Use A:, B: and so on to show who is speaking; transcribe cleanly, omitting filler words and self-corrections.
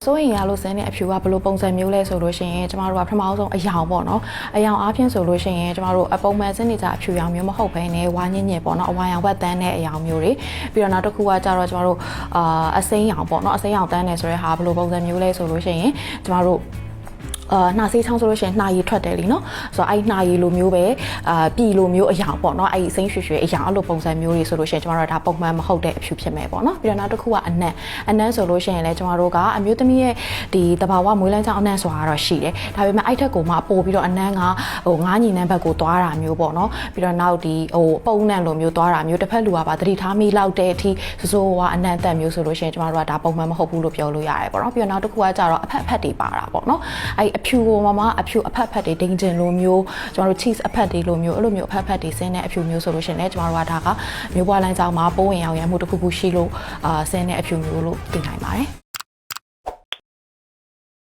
A: ဆိုရင်ရလို့စင်းတဲ့အဖြူကဘယ်လိုပုံစံမျိုးလဲဆိုလို့ရှိရင်ကျမတို့ကပထမဆုံးအယောင်ပေါ့နော်အယောင်အားဖြင့်ဆိုလို့ရှိရင်ကျမတို့အပုံမှန်စင်းနေကြအဖြူရောင်မျိုးမဟုတ်ဘဲနဲ့ဝါညင်ညင်ပေါ့နော်အဝါရောင်ဝက်တန်းတဲ့အယောင်မျိုးတွေပြီးတော့နောက်တစ်ခုကကြတော့ကျမတို့အစိမ်းရောင်ပေါ့နော်အစိမ်းရောင်တန်းနေဆိုတဲ့ဟာဘယ်လိုပုံစံမျိုးလဲဆိုလို့ရှိရင်ကျမတို့နှာစေးချောင်းဆိုလို့ရှိရင်နှာရည်ထွက်တယ်လीเนาะဆိုတော့အဲ့နှာရည်လိုမျိုးပဲပြည်လိုမျိုးအရာပေါ့เนาะအဲ့စိမ့်ရွှေရွှေအရာအဲ့လိုပုံစံမျိုးတွေဆိုလို့ရှိရင်ကျမတို့ကဒါပုံမှန်မဟုတ်တဲ့အဖြူဖြစ်မယ်ပေါ့เนาะပြီးတော့နောက်တစ်ခုကအနံ့ဆိုလို့ရှိရင်လည်းကျမတို့ကအမျိုးသမီးရဲ့ဒီတဘာဝမွေးလန်းချောင်းအနံ့ဆိုတာတော့ရှိတယ်ဒါပေမဲ့အဲ့ထက်ကိုမှပို့ပြီးတော့အနံ့ကငားညီနံဘက်ကိုသွားတာမျိုးပေါ့เนาะပြီးတော့နောက်ဒီပုံနံ့လိုမျိုးသွားတာမျိုးတစ်ဖက်လူကပါသတိထားမိလောက်တဲ့အထိစိုးအနံ့တက်မျိုးဆိုလို့ရှိရင်ကျမတို့ကဒါပုံမှန်မဟုတ်ဘူးလို့ပြောလို့ရတယ်ပေါ့เนาะပြီးတော့နောက်တစ်ခုကကြတော့အဖက်တွေပါတာပေါ့เนาะအဲ့အဖြူကိုမှအဖြူအဖက်တွေဒိန်ဂျင်လိုမျိုးကျမတို့ cheese အဖက်တွေလိုမျိုးအဲ့လိုမျိုးအဖက်တွေဆင်းတဲ့အဖြူမျိုးဆိုလို့ရှိရင်လည်းကျမတို့ကဒါကမျိုးပွားလမ်းကြောင်းမှာပိုးဝင်ရောင်ရမှုတစ်ခုခုရှိလို့ဆင်းတဲ့အဖြူမျိုးလို့သိနိုင်ပါတယ်